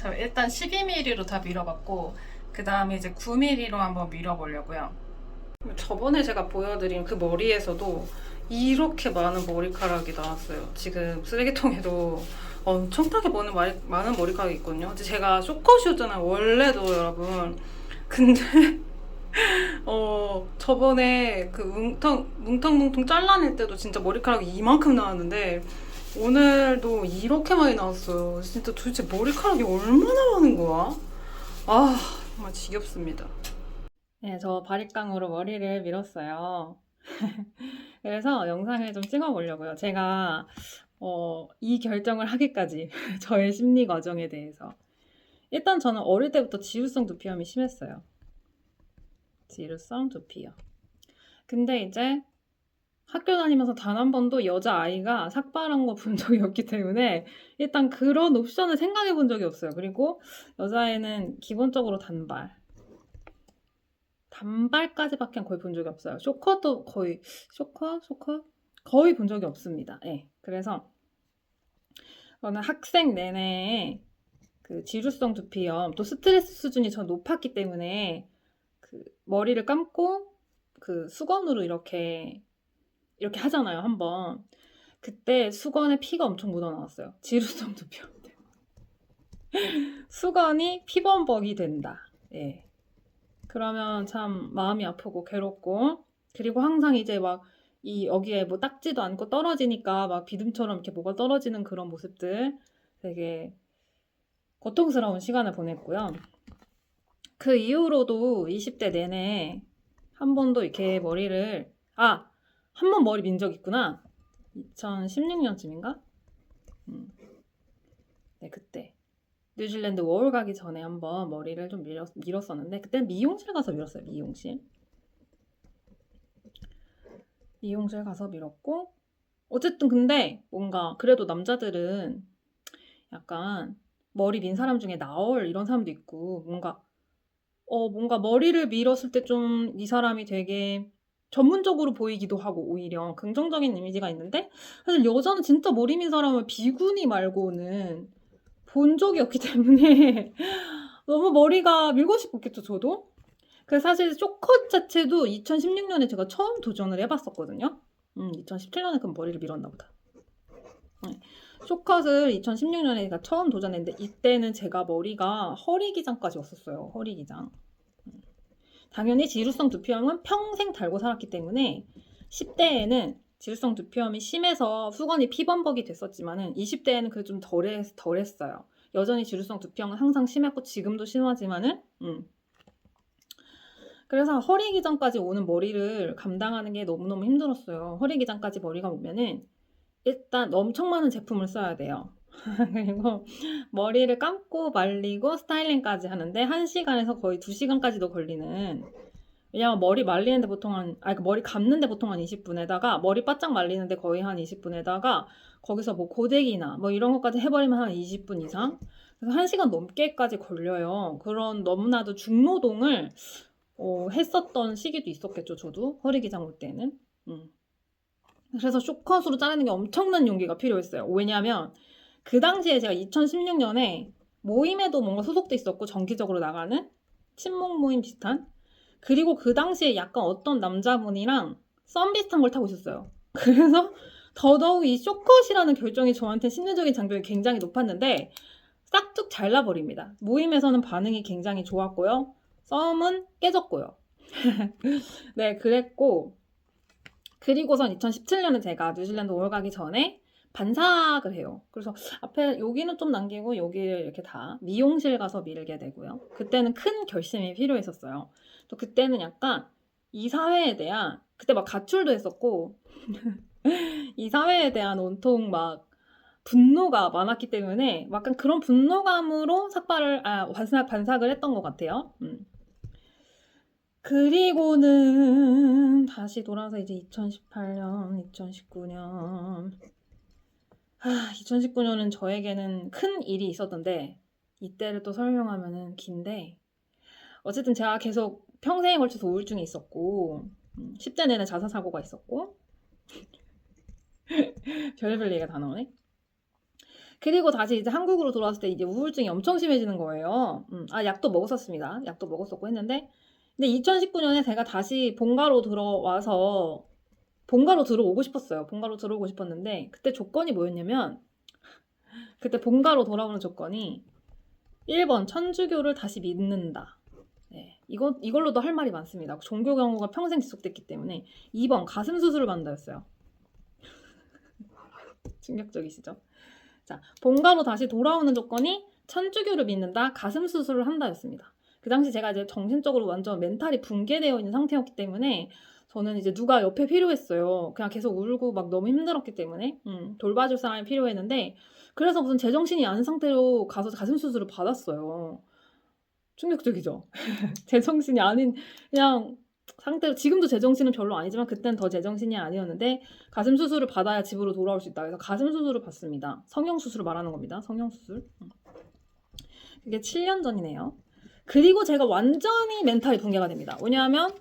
저 일단 12mm로 다 밀어봤고 그 다음에 이제 9mm로 한번 밀어보려고요. 저번에 제가 보여드린 그 머리에서도 이렇게 많은 머리카락이 나왔어요. 지금 쓰레기통에도 엄청나게 많은 머리카락이 있거든요. 제가 쇼컷이었잖아요. 원래도 여러분. 근데 저번에 그 뭉텅뭉텅 잘라낼 때도 진짜 머리카락이 이만큼 나왔는데 오늘도 이렇게 많이 나왔어요. 진짜 도대체 머리카락이 얼마나 많은 거야? 아, 정말 지겹습니다. 네, 저 바리깡으로 머리를 밀었어요. 그래서 영상을 좀 찍어보려고요. 제가 이 결정을 하기까지 저의 심리 과정에 대해서. 일단 저는 어릴 때부터 지루성 두피염이 심했어요. 지루성 두피염. 근데 이제 학교 다니면서 단 한 번도 여자아이가 삭발한 거 본 적이 없기 때문에 일단 그런 옵션을 생각해 본 적이 없어요. 그리고 여자애는 기본적으로 단발까지밖에 거의 본 적이 없어요. 쇼컷도 거의 쇼컷 거의 본 적이 없습니다. 네. 그래서 저는 학생 내내 그 지루성 두피염 또 스트레스 수준이 전 높았기 때문에 그 머리를 감고 그 수건으로 이렇게 하잖아요, 한번. 그때 수건에 피가 엄청 묻어 나왔어요. 지루성 두피염 때문에. 수건이 피범벅이 된다. 예. 그러면 참 마음이 아프고 괴롭고, 그리고 항상 이제 막 여기에 뭐 닦지도 않고 떨어지니까 막 비듬처럼 이렇게 뭐가 떨어지는 그런 모습들 되게 고통스러운 시간을 보냈고요. 그 이후로도 20대 내내 한 번도 이렇게 머리를 한 번 머리 민 적 있구나. 2016년쯤인가? 네, 그때 뉴질랜드 워홀 가기 전에 한번 머리를 좀 밀었었는데 그때는 미용실 가서 밀었어요. 미용실 가서 밀었고, 어쨌든 근데 뭔가 그래도 남자들은 약간 머리 민 사람 중에 나얼 이런 사람도 있고 뭔가 머리를 밀었을 때 좀 이 사람이 되게 전문적으로 보이기도 하고 오히려 긍정적인 이미지가 있는데, 사실 여자는 진짜 머리 민 사람을 비구니 말고는 본 적이 없기 때문에 너무 머리가 밀고 싶었겠죠, 저도. 그래서 사실 쇼컷 자체도 2016년에 제가 처음 도전을 해봤었거든요. 2017년에 그럼 머리를 밀었나 보다. 네. 쇼컷을 2016년에 제가 처음 도전했는데 이때는 제가 머리가 허리 기장까지 왔었어요. 허리 기장. 당연히 지루성 두피염은 평생 달고 살았기 때문에 10대에는 지루성 두피염이 심해서 수건이 피범벅이 됐었지만은 20대에는 그게 좀 덜했어요. 여전히 지루성 두피염은 항상 심했고 지금도 심하지만은 그래서 허리 기장까지 오는 머리를 감당하는 게 너무너무 힘들었어요. 허리 기장까지 머리가 오면은 일단 엄청 많은 제품을 써야 돼요. 그리고 머리를 감고 말리고 스타일링까지 하는데 1시간에서 거의 2시간까지도 걸리는. 왜냐면 머리 말리는데 보통 머리 감는데 보통 한 20분에다가 머리 바짝 말리는데 거의 한 20분에다가 거기서 뭐 고데기나 뭐 이런 것까지 해버리면 한 20분 이상. 그래서 1시간 넘게까지 걸려요. 그런 너무나도 중노동을 했었던 시기도 있었겠죠, 저도. 허리 기장 올 때는. 그래서 쇼컷으로 자르는 게 엄청난 용기가 필요했어요. 왜냐하면 그 당시에 제가 2016년에 모임에도 뭔가 소속돼 있었고 정기적으로 나가는 친목 모임 비슷한, 그리고 그 당시에 약간 어떤 남자분이랑 썸 비슷한 걸 타고 있었어요. 그래서 더더욱 이 쇼컷이라는 결정이 저한테 심리적인 장벽이 굉장히 높았는데 싹둑 잘라버립니다. 모임에서는 반응이 굉장히 좋았고요. 썸은 깨졌고요. 네, 그랬고, 그리고선 2017년에 제가 뉴질랜드 올 가기 전에 반삭을 해요. 그래서 앞에 여기는 좀 남기고 여기를 이렇게 다 미용실 가서 밀게 되고요. 그때는 큰 결심이 필요했었어요. 또 그때는 약간 이 사회에 대한, 그때 막 가출도 했었고 이 사회에 대한 온통 막 분노가 많았기 때문에 약간 그런 분노감으로 반삭을 했던 것 같아요. 그리고는 다시 돌아서 이제 2018년, 2019년. 2019년은 저에게는 큰 일이 있었던데 이때를 또 설명하면은 긴데, 어쨌든 제가 계속 평생에 걸쳐서 우울증이 있었고 10대 내내 자살 사고가 있었고 별의별 얘기가 다 나오네. 그리고 다시 이제 한국으로 돌아왔을 때 이제 우울증이 엄청 심해지는 거예요. 약도 먹었었습니다. 약도 먹었었고 했는데 근데 2019년에 제가 다시 본가로 들어와서 본가로 들어오고 싶었어요. 본가로 들어오고 싶었는데 그때 조건이 뭐였냐면 그때 본가로 돌아오는 조건이 1번 천주교를 다시 믿는다. 네, 이걸로도 할 말이 많습니다. 종교 경우가 평생 지속됐기 때문에 2번 가슴 수술을 받는다였어요. 충격적이시죠? 자, 본가로 다시 돌아오는 조건이 천주교를 믿는다, 가슴 수술을 한다였습니다. 그 당시 제가 이제 정신적으로 완전 멘탈이 붕괴되어 있는 상태였기 때문에 저는 이제 누가 옆에 필요했어요. 그냥 계속 울고 막 너무 힘들었기 때문에 돌봐줄 사람이 필요했는데 그래서 무슨 제정신이 아닌 상태로 가서 가슴 수술을 받았어요. 충격적이죠? 제정신이 아닌 그냥 상태로 지금도 제정신은 별로 아니지만 그때는 더 제정신이 아니었는데 가슴 수술을 받아야 집으로 돌아올 수 있다. 그래서 가슴 수술을 받습니다. 성형 수술을 말하는 겁니다. 성형 수술. 그게 7년 전이네요. 그리고 제가 완전히 멘탈이 붕괴가 됩니다. 왜냐하면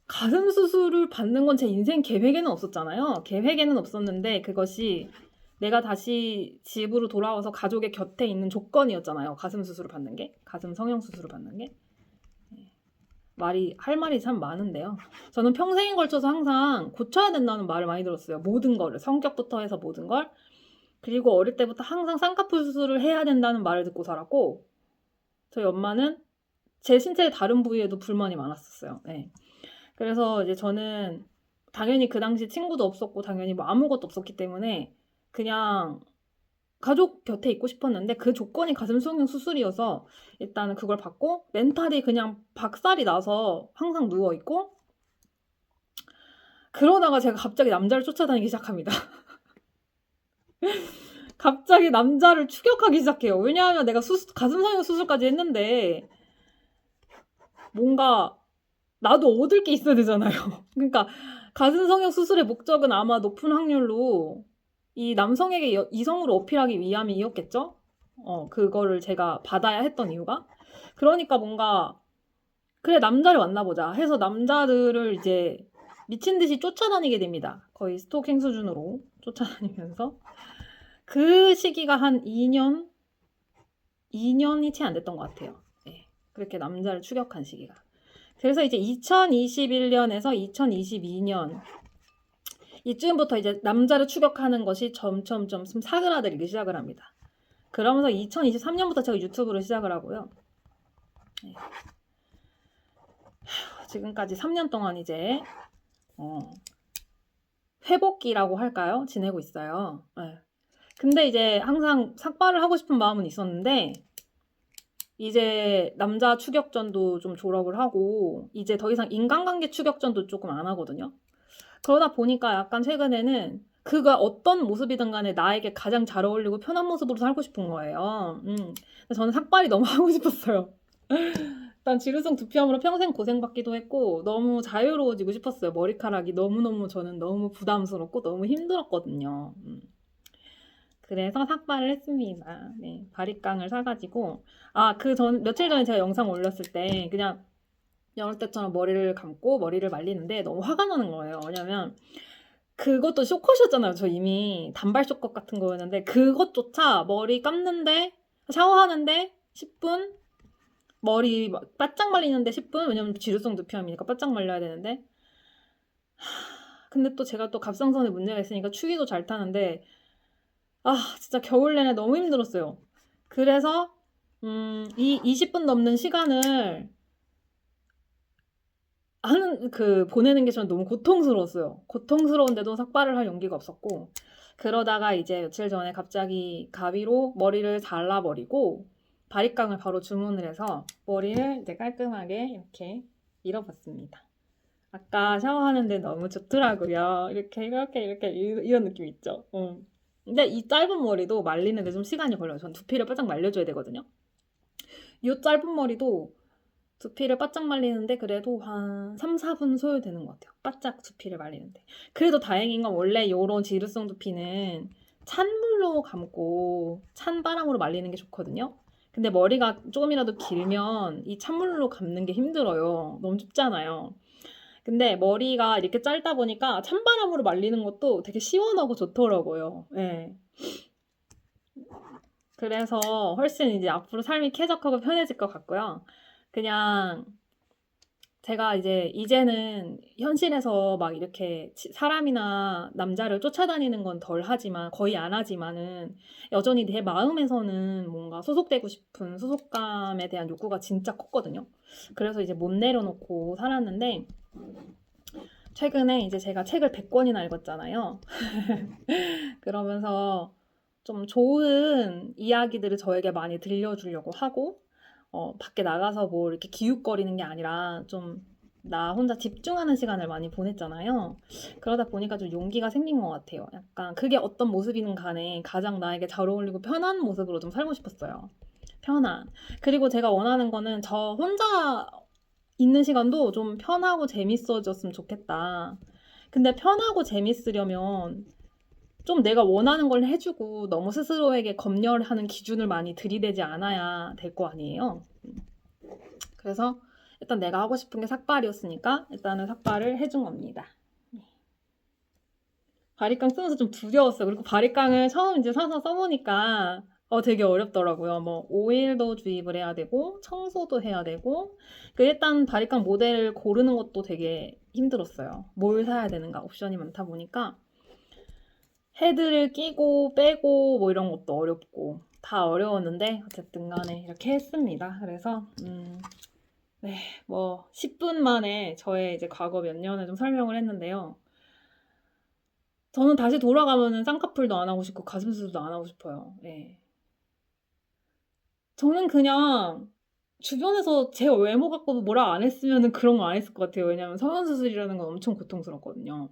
가슴 수술을 받는 건 제 인생 계획에는 없었잖아요. 계획에는 없었는데 그것이 내가 다시 집으로 돌아와서 가족의 곁에 있는 조건이었잖아요. 가슴 수술을 받는 게. 가슴 성형 수술을 받는 게. 할 말이 참 많은데요. 저는 평생에 걸쳐서 항상 고쳐야 된다는 말을 많이 들었어요. 모든 거를. 성격부터 해서 모든 걸. 그리고 어릴 때부터 항상 쌍꺼풀 수술을 해야 된다는 말을 듣고 살았고 저희 엄마는 제 신체의 다른 부위에도 불만이 많았었어요. 네. 그래서 이제 저는 당연히 그 당시 친구도 없었고 당연히 뭐 아무것도 없었기 때문에 그냥 가족 곁에 있고 싶었는데 그 조건이 가슴 성형 수술이어서 일단은 그걸 받고 멘탈이 그냥 박살이 나서 항상 누워있고 그러다가 제가 갑자기 남자를 쫓아다니기 시작합니다. 갑자기 남자를 추격하기 시작해요. 왜냐하면 내가 가슴 성형 수술까지 했는데 뭔가 나도 얻을 게 있어야 되잖아요. 그러니까 가슴 성형 수술의 목적은 아마 높은 확률로 이 남성에게 이성으로 어필하기 위함이었겠죠? 그거를 제가 받아야 했던 이유가. 그러니까 뭔가 그래 남자를 만나보자 해서 남자들을 이제 미친 듯이 쫓아다니게 됩니다. 거의 스토킹 수준으로 쫓아다니면서 그 시기가 한 2년이 채 안 됐던 것 같아요. 네, 그렇게 남자를 추격한 시기가. 그래서 이제 2021년에서 2022년 이쯤부터 이제 남자를 추격하는 것이 점점점 사그라들기 시작을 합니다. 그러면서 2023년부터 제가 유튜브를 시작을 하고요. 네. 지금까지 3년 동안 이제 회복기라고 할까요? 지내고 있어요. 네. 근데 이제 항상 삭발을 하고 싶은 마음은 있었는데 이제 남자 추격전도 좀 졸업을 하고 이제 더 이상 인간관계 추격전도 조금 안 하거든요. 그러다 보니까 약간 최근에는 그가 어떤 모습이든 간에 나에게 가장 잘 어울리고 편한 모습으로 살고 싶은 거예요. 저는 삭발이 너무 하고 싶었어요. 일단 지루성 두피염으로 평생 고생받기도 했고 너무 자유로워지고 싶었어요. 머리카락이 너무너무 저는 너무 부담스럽고 너무 힘들었거든요. 그래서 삭발을 했습니다. 네, 바리깡을 사가지고 며칠 전에 제가 영상 올렸을 때 그냥 여느 때처럼 머리를 감고 머리를 말리는데 너무 화가 나는 거예요. 왜냐면 그것도 쇼컷이었잖아요. 저 이미 단발 쇼컷 같은 거였는데 그것조차 머리 감는데 샤워하는데 10분 머리 바짝 말리는데 10분 왜냐면 지루성 두피염이니까 바짝 말려야 되는데 근데 또 제가 또 갑상선에 문제가 있으니까 추위도 잘 타는데 진짜 겨울 내내 너무 힘들었어요. 그래서 이 20분 넘는 시간을 보내는 게 저는 너무 고통스러웠어요. 고통스러운데도 삭발을 할 용기가 없었고 그러다가 이제 며칠 전에 갑자기 가위로 머리를 잘라버리고 바리깡을 바로 주문을 해서 머리를 이제 깔끔하게 이렇게 밀어봤습니다. 아까 샤워하는데 너무 좋더라고요. 이렇게 이런 느낌 있죠. 근데 이 짧은 머리도 말리는데 좀 시간이 걸려요. 전 두피를 바짝 말려줘야 되거든요. 이 짧은 머리도 두피를 바짝 말리는데 그래도 한 3, 4분 소요되는 것 같아요. 바짝 두피를 말리는데. 그래도 다행인 건 원래 이런 지루성 두피는 찬물로 감고 찬바람으로 말리는 게 좋거든요. 근데 머리가 조금이라도 길면 이 찬물로 감는 게 힘들어요. 너무 춥잖아요. 근데 머리가 이렇게 짧다 보니까 찬바람으로 말리는 것도 되게 시원하고 좋더라고요. 네. 그래서 훨씬 이제 앞으로 삶이 쾌적하고 편해질 것 같고요. 그냥 제가 이제는 현실에서 막 이렇게 사람이나 남자를 쫓아다니는 건 덜 하지만, 거의 안 하지만은, 여전히 내 마음에서는 뭔가 소속되고 싶은 소속감에 대한 욕구가 진짜 컸거든요. 그래서 이제 못 내려놓고 살았는데, 최근에 이제 제가 책을 100권이나 읽었잖아요. 그러면서 좀 좋은 이야기들을 저에게 많이 들려주려고 하고, 밖에 나가서 뭐 이렇게 기웃거리는 게 아니라 좀 나 혼자 집중하는 시간을 많이 보냈잖아요. 그러다 보니까 좀 용기가 생긴 것 같아요. 약간 그게 어떤 모습이든 간에 가장 나에게 잘 어울리고 편한 모습으로 좀 살고 싶었어요. 편한. 그리고 제가 원하는 거는 저 혼자 있는 시간도 좀 편하고 재밌어졌으면 좋겠다. 근데 편하고 재밌으려면 좀 내가 원하는 걸 해주고 너무 스스로에게 검열하는 기준을 많이 들이대지 않아야 될 거 아니에요. 그래서 일단 내가 하고 싶은 게 삭발이었으니까 일단은 삭발을 해준 겁니다. 바리깡 쓰면서 좀 두려웠어요. 그리고 바리깡을 처음 이제 사서 써보니까 되게 어렵더라고요. 뭐 오일도 주입을 해야 되고 청소도 해야 되고 일단 바리깡 모델을 고르는 것도 되게 힘들었어요. 뭘 사야 되는가 옵션이 많다 보니까 헤드를 끼고 빼고 뭐 이런 것도 어렵고 다 어려웠는데 어쨌든 간에 이렇게 했습니다. 그래서 네, 뭐 10분 만에 저의 이제 과거 몇 년을 좀 설명을 했는데요. 저는 다시 돌아가면은 쌍꺼풀도 안 하고 싶고 가슴 수술도 안 하고 싶어요. 네. 저는 그냥 주변에서 제 외모 갖고 뭐라 안 했으면은 그런 거 안 했을 것 같아요. 왜냐면 성형수술이라는 건 엄청 고통스럽거든요.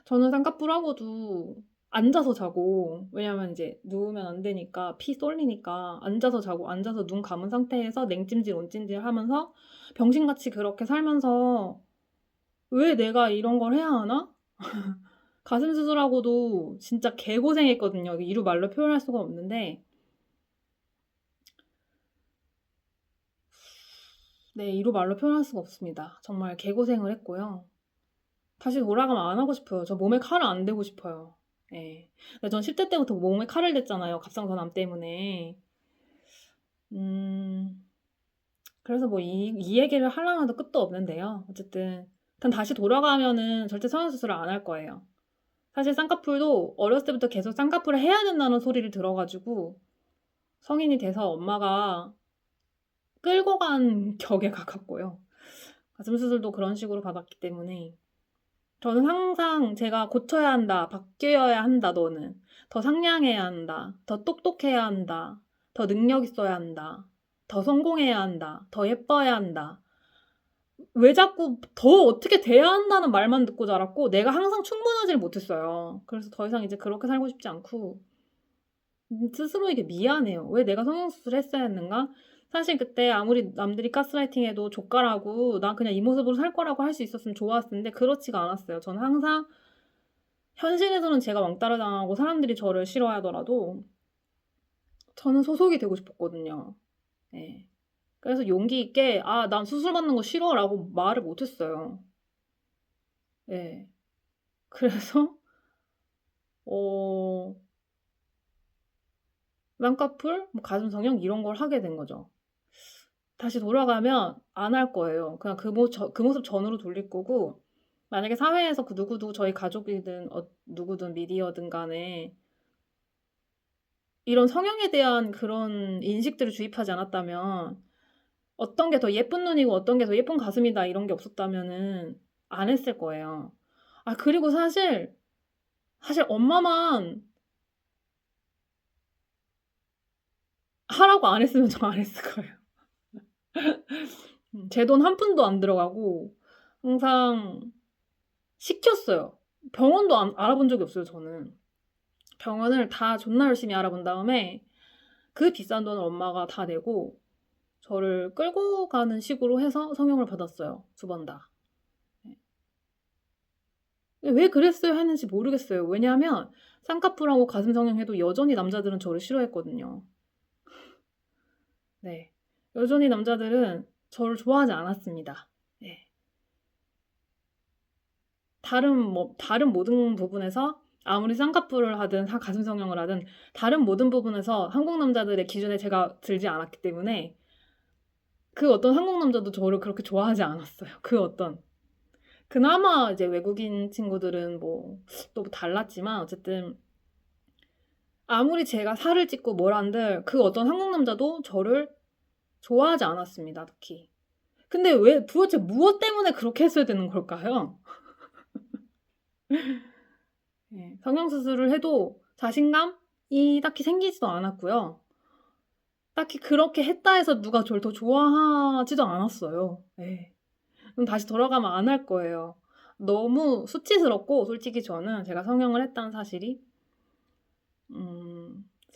저는 쌍꺼풀 하고도 앉아서 자고, 왜냐면 이제 누우면 안 되니까 피 쏠리니까 앉아서 자고, 앉아서 눈 감은 상태에서 냉찜질 온찜질 하면서 병신같이 그렇게 살면서 왜 내가 이런 걸 해야 하나? 가슴 수술하고도 진짜 개고생했거든요. 이루 말로 표현할 수가 없는데, 네, 이루 말로 표현할 수가 없습니다. 정말 개고생을 했고요. 다시 돌아가면 안 하고 싶어요. 저 몸에 칼을 안 대고 싶어요. 예. 근데 전 10대 때부터 몸에 칼을 댔잖아요. 갑상선암 때문에. 음, 그래서 뭐 이 얘기를 하려면 도 끝도 없는데요. 어쨌든, 일단 다시 돌아가면은 절대 성형수술을 안 할 거예요. 사실 쌍꺼풀도 어렸을 때부터 계속 쌍꺼풀을 해야 된다는 소리를 들어가지고 성인이 돼서 엄마가 끌고 간 격에 가깝고요. 가슴 수술도 그런 식으로 받았기 때문에 저는 항상 제가 고쳐야 한다, 바뀌어야 한다, 너는. 더 상냥해야 한다, 더 똑똑해야 한다, 더 능력 있어야 한다, 더 성공해야 한다, 더 예뻐야 한다. 왜 자꾸 더 어떻게 돼야 한다는 말만 듣고 자랐고 내가 항상 충분하지를 못했어요. 그래서 더 이상 이제 그렇게 살고 싶지 않고 스스로에게 미안해요. 왜 내가 성형수술을 했어야 했는가? 사실 그때 아무리 남들이 가스라이팅해도 조카라고 난 그냥 이 모습으로 살 거라고 할 수 있었으면 좋았을 텐데 그렇지가 않았어요. 저는 항상 현실에서는 제가 왕따를 당하고 사람들이 저를 싫어하더라도 저는 소속이 되고 싶었거든요. 네. 그래서 용기 있게 난 수술 받는 거 싫어라고 말을 못했어요. 네. 그래서 어, 쌍꺼풀, 뭐 가슴 성형 이런 걸 하게 된 거죠. 다시 돌아가면 안 할 거예요. 그냥 그 모습 전으로 돌릴 거고, 만약에 사회에서 그 누구도 저희 가족이든 누구든 미디어든 간에 이런 성형에 대한 그런 인식들을 주입하지 않았다면 어떤 게 더 예쁜 눈이고 어떤 게 더 예쁜 가슴이다 이런 게 없었다면은 안 했을 거예요. 그리고 사실 엄마만 하라고 안 했으면 저 안 했을 거예요. 제 돈 한 푼도 안 들어가고 항상 시켰어요. 병원도 알아본 적이 없어요, 저는. 병원을 다 존나 열심히 알아본 다음에 그 비싼 돈을 엄마가 다 내고 저를 끌고 가는 식으로 해서 성형을 받았어요. 2번 다. 네. 왜 그랬어야 했는지 모르겠어요. 왜냐하면 쌍꺼풀하고 가슴 성형해도 여전히 남자들은 저를 싫어했거든요. 네. 여전히 남자들은 저를 좋아하지 않았습니다. 네. 다른 모든 부분에서 아무리 쌍꺼풀을 하든 가슴 성형을 하든 다른 모든 부분에서 한국 남자들의 기준에 제가 들지 않았기 때문에 그 어떤 한국 남자도 저를 그렇게 좋아하지 않았어요. 그 어떤. 그나마 이제 외국인 친구들은 뭐 또 달랐지만 어쨌든 아무리 제가 살을 찌고 뭘 한들 그 어떤 한국 남자도 저를 좋아하지 않았습니다, 특히. 근데 왜 도대체 무엇 때문에 그렇게 했어야 되는 걸까요? 예. 성형수술을 해도 자신감이 딱히 생기지도 않았고요. 딱히 그렇게 했다 해서 누가 저를 더 좋아하지도 않았어요. 예. 그럼 다시 돌아가면 안 할 거예요. 너무 수치스럽고 솔직히 저는 제가 성형을 했다는 사실이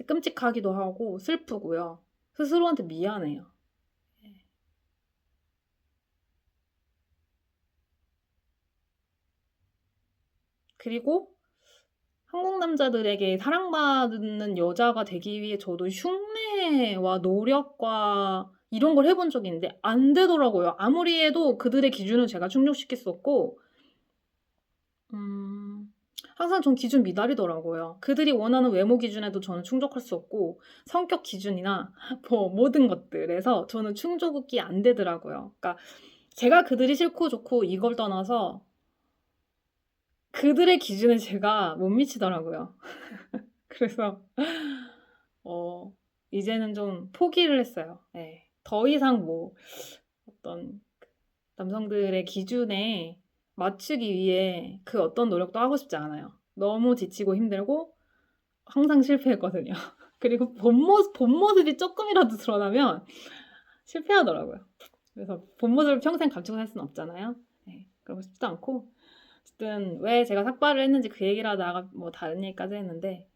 끔찍하기도 하고 슬프고요. 스스로한테 미안해요. 예. 그리고 한국 남자들에게 사랑받는 여자가 되기 위해 저도 흉내와 노력과 이런 걸 해본 적이 있는데 안 되더라고요. 아무리 해도 그들의 기준을 제가 충족시켰었고 항상 전 기준 미달이더라고요. 그들이 원하는 외모 기준에도 저는 충족할 수 없고 성격 기준이나 뭐 모든 것들에서 저는 충족이 안 되더라고요. 그러니까 제가 그들이 싫고 좋고 이걸 떠나서 그들의 기준에 제가 못 미치더라고요. 그래서 이제는 좀 포기를 했어요. 예. 더 이상 뭐 어떤 남성들의 기준에 맞추기 위해 그 어떤 노력도 하고 싶지 않아요. 너무 지치고 힘들고 항상 실패했거든요. 그리고 본 모습이 쪼끔이라도 드러나면 실패하더라고요. 그래서 본 모습을 평생 감추고 살 수는 없잖아요. 네. 그러고 싶지도 않고 어쨌든 왜 제가 삭발을 했는지 그 얘기를 하다가 뭐 다른 얘기까지 했는데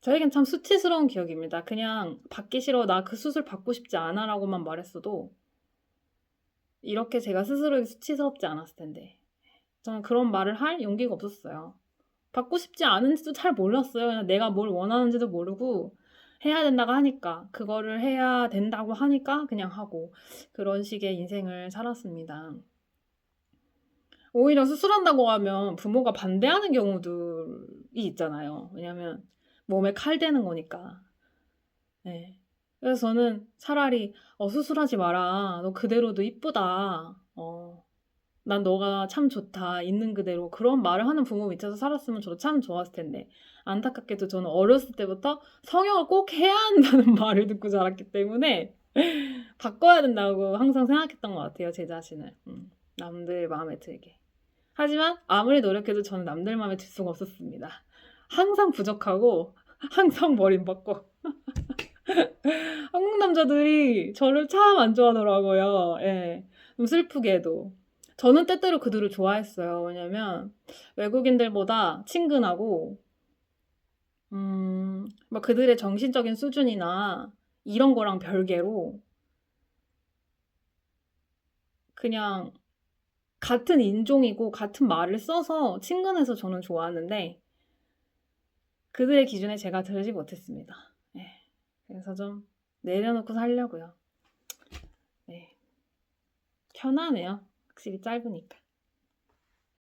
저에겐 참 수치스러운 기억입니다. 그냥 "받기 싫어. 나 그 수술 받고 싶지 않아."라고만 말했어도 이렇게 제가 스스로에게 수치스럽지 않았을 텐데 저는 그런 말을 할 용기가 없었어요. 받고 싶지 않은지도 잘 몰랐어요. 그냥 내가 뭘 원하는지도 모르고 해야 된다고 하니까 그거를 해야 된다고 하니까 그냥 하고 그런 식의 인생을 살았습니다. 오히려 수술한다고 하면 부모가 반대하는 경우들이 있잖아요. 왜냐면 몸에 칼 대는 거니까. 네. 그래서 저는 차라리 수술하지 마라. 너 그대로도 이쁘다. 난 너가 참 좋다. 있는 그대로." 그런 말을 하는 부모 밑에서 살았으면 저도 참 좋았을 텐데 안타깝게도 저는 어렸을 때부터 성형을 꼭 해야 한다는 말을 듣고 자랐기 때문에 바꿔야 된다고 항상 생각했던 것 같아요, 제 자신을. 남들 마음에 들게. 하지만 아무리 노력해도 저는 남들 마음에 들 수가 없었습니다. 항상 부족하고 항상 버림받고 한국 남자들이 저를 참 안 좋아하더라고요. 예. 좀 슬프게도. 저는 때때로 그들을 좋아했어요. 왜냐면 외국인들보다 친근하고 막 그들의 정신적인 수준이나 이런 거랑 별개로 그냥 같은 인종이고 같은 말을 써서 친근해서 저는 좋았는데 그들의 기준에 제가 들지 못했습니다. 예. 그래서 좀 내려놓고 살려고요. 네. 편하네요. 확실히 짧으니까.